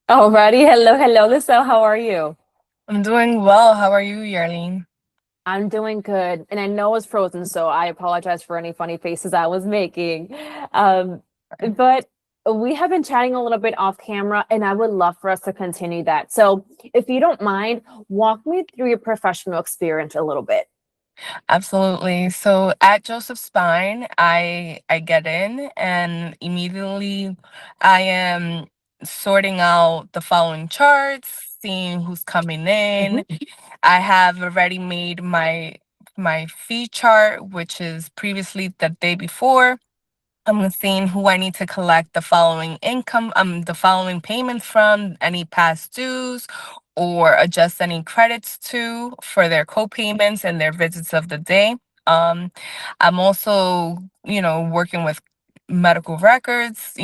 Alrighty, hello, hello, Lisselle. How are you? I'm doing well. How are you, Yarlene? I'm doing good, and I know it's frozen, so I apologize for any funny faces I was making. Um, but we have been chatting a little bit off camera, and I would love for us to continue that. So, if you don't mind, walk me through your professional experience a little bit. Absolutely. So at Joseph Spine, I get in and immediately I am sorting out the following charts, seeing who's coming in. Mhm. I have already made my fee chart, which is previously the day before. I'm seeing who I need to collect the following payments from, any past dues, or adjust any credits to for their co-payments and their visits of the day. Um, I'm also, working with medical records,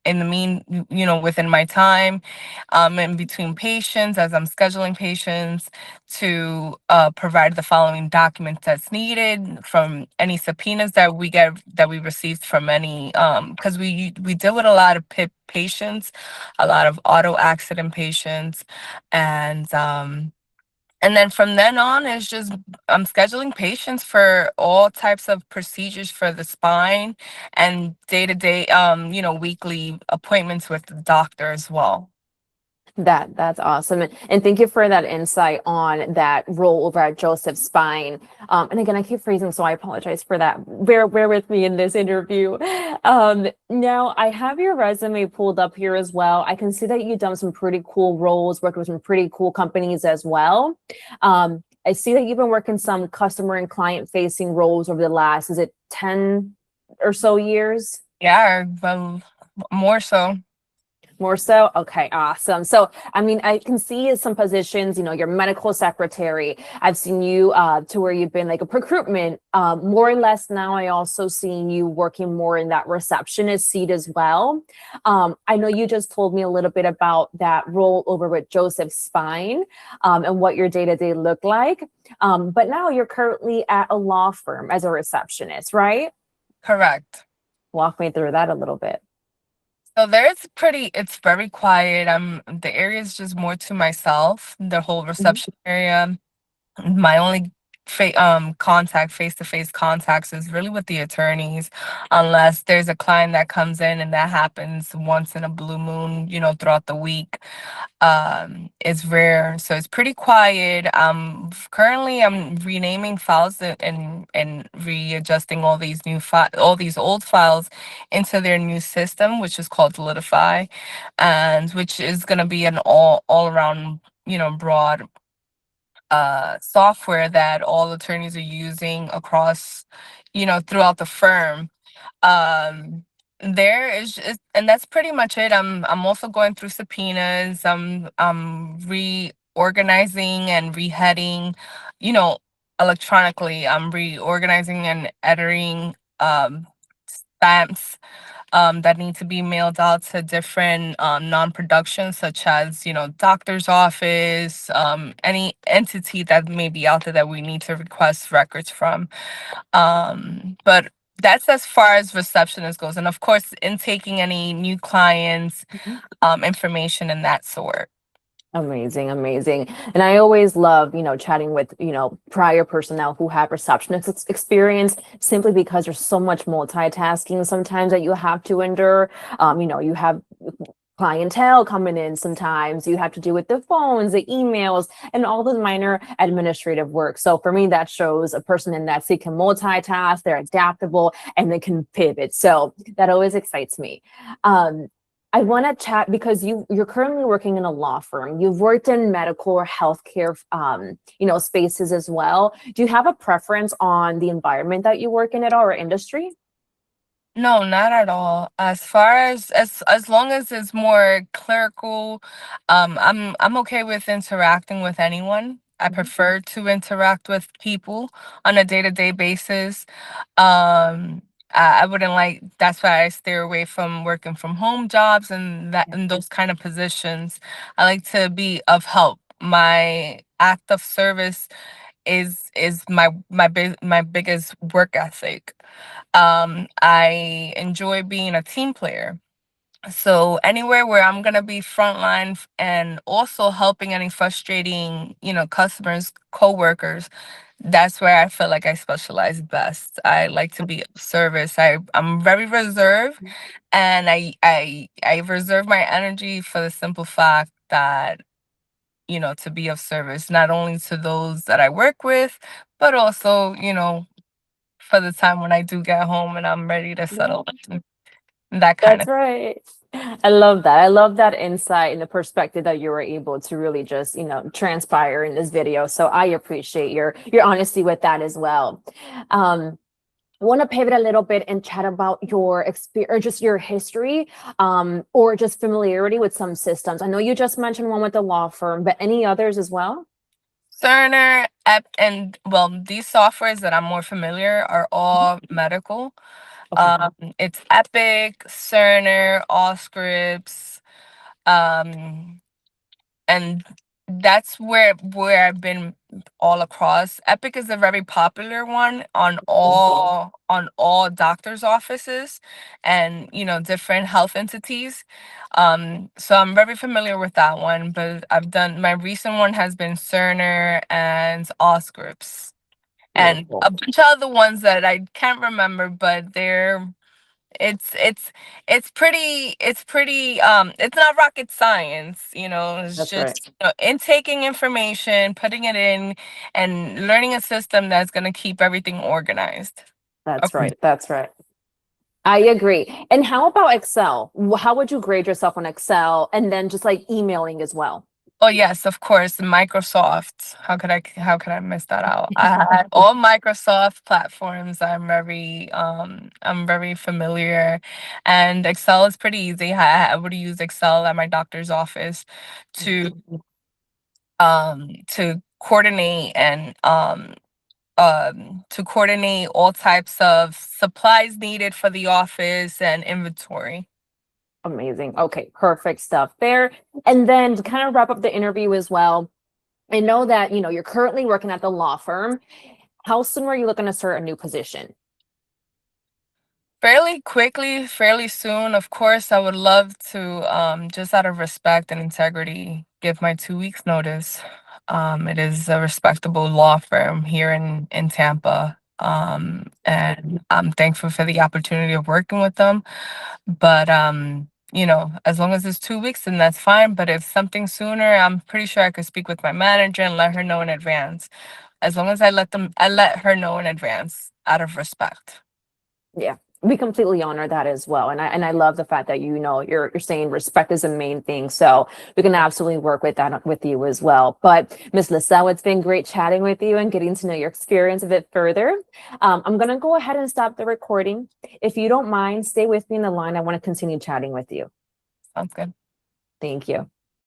in the within my time, in between patients as I'm scheduling patients to provide the following documents that's needed from any subpoenas that we received from any because we deal with a lot of patients, a lot of auto accident patients, and and then from then on is just I'm scheduling patients for all types of procedures for the spine and day-to-day weekly appointments with the doctor as well. That's awesome. And thank you for that insight on that role over at Joseph Spine. And again, I keep freezing, so I apologize for that. Bear with me in this interview. Now I have your resume pulled up here as well. I can see that you've done some pretty cool roles, worked with some pretty cool companies as well. I see that you've been working some customer and client facing roles over the last, is it 10 or so years? Yeah, well, more so. More so? Okay, awesome. So, I mean, I can see some positions, your medical secretary. I've seen you to where you've been like a procurement, more or less now. I also seen you working more in that receptionist seat as well. I know you just told me a little bit about that role over with Joseph Spine, and what your day-to-day looked like. But now you're currently at a law firm as a receptionist, right? Correct. Walk me through that a little bit. So it's very quiet. The area is just more to myself, the whole Mhm. reception area. My only face-to-face contacts is really with the attorneys, unless there's a client that comes in, and that happens once in a blue moon, throughout the week. It's rare, so it's pretty quiet. Currently I'm renaming files and readjusting all these old files into their new system, which is called Solidify, and which is going to be an all around, broad software that all attorneys are using across, throughout the firm. Um, and that's pretty much it. I'm also going through subpoenas. I'm reorganizing and reheading, you know, electronically. I'm reorganizing and editing stamps that need to be mailed out to different non-productions, such as, doctor's office, any entity that may be out there that we need to request records from. But that's as far as receptionist goes, and of course, in taking any new clients, information and that sort. Amazing, amazing. And I always love, chatting with, prior personnel who have receptionist experience simply because there's so much multitasking sometimes that you have to endure. You have clientele coming in sometimes. You have to deal with the phones, the emails, and all the minor administrative work. So for me, that shows a person in that seat can multitask, they're adaptable, and they can pivot. So that always excites me. Um, I want to chat because you're currently working in a law firm. You've worked in medical or healthcare, spaces as well. Do you have a preference on the environment that you work in at all or industry? No, not at all. As far as long as it's more clerical, I'm okay with interacting with anyone. I Mhm. prefer to interact with people on a day-to-day basis. I wouldn't like That's why I steer away from working from home jobs and those kind of positions. I like to be of help. My act of service is my biggest work ethic. I enjoy being a team player. So anywhere where I'm gonna be frontline and also helping any frustrating, customers, coworkers, that's where I feel like I specialize best. I like to be of service. I'm very reserved, and I reserve my energy for the simple fact that, to be of service, not only to those that I work with, but also, for the time when I do get home and I'm ready to settle in, that kind That's of. right. I love that. I love that insight and the perspective that you were able to really just, transpire in this video. So I appreciate your honesty with that as well. I want to pivot a little bit and chat about your experience or just your history, or just familiarity with some systems. I know you just mentioned one with the law firm, but any others as well? Cerner, and well, these softwares that I'm more familiar are all medical. Okay. It's Epic, Cerner, Allscripts, um, and that's where I've been all across. Epic is a very popular one on all doctors' offices and different health entities. So I'm very familiar with that one, but my recent one has been Cerner and Allscripts and Beautiful. a bunch of other ones that I can't remember, but it's it's it's not rocket science, it's That's right. just intaking information, putting it in, and learning a system that's going to keep everything organized. That's Okay. right. That's right. I agree. And how about Excel? How would you grade yourself on Excel and then just like emailing as well? Oh yes, of course, Microsoft. How could I miss that out? I had all Microsoft platforms. I'm very familiar, and Excel is pretty easy. I would use Excel at my doctor's office to coordinate and to coordinate all types of supplies needed for the office and inventory. Amazing. Okay, perfect stuff there. And then to kind of wrap up the interview as well, I know that, you're currently working at the law firm. How soon were you looking to start a new position? Fairly quickly, fairly soon. Of course, I would love to, just out of respect and integrity, give my 2 weeks notice. It is a respectable law firm here in Tampa. And I'm thankful for the opportunity of working with them. But, as long as it's 2 weeks, then that's fine. But if something sooner, I'm pretty sure I could speak with my manager and let her know in advance. As long as I let her know in advance out of respect. Yeah, we completely honor that as well. And I love the fact that you're saying respect is the main thing. So we can absolutely work with that with you as well. But Miss Lisselle, it's been great chatting with you and getting to know your experience a bit further. I'm gonna go ahead and stop the recording. If you don't mind, stay with me in the line. I want to continue chatting with you. Sounds good. Thank you.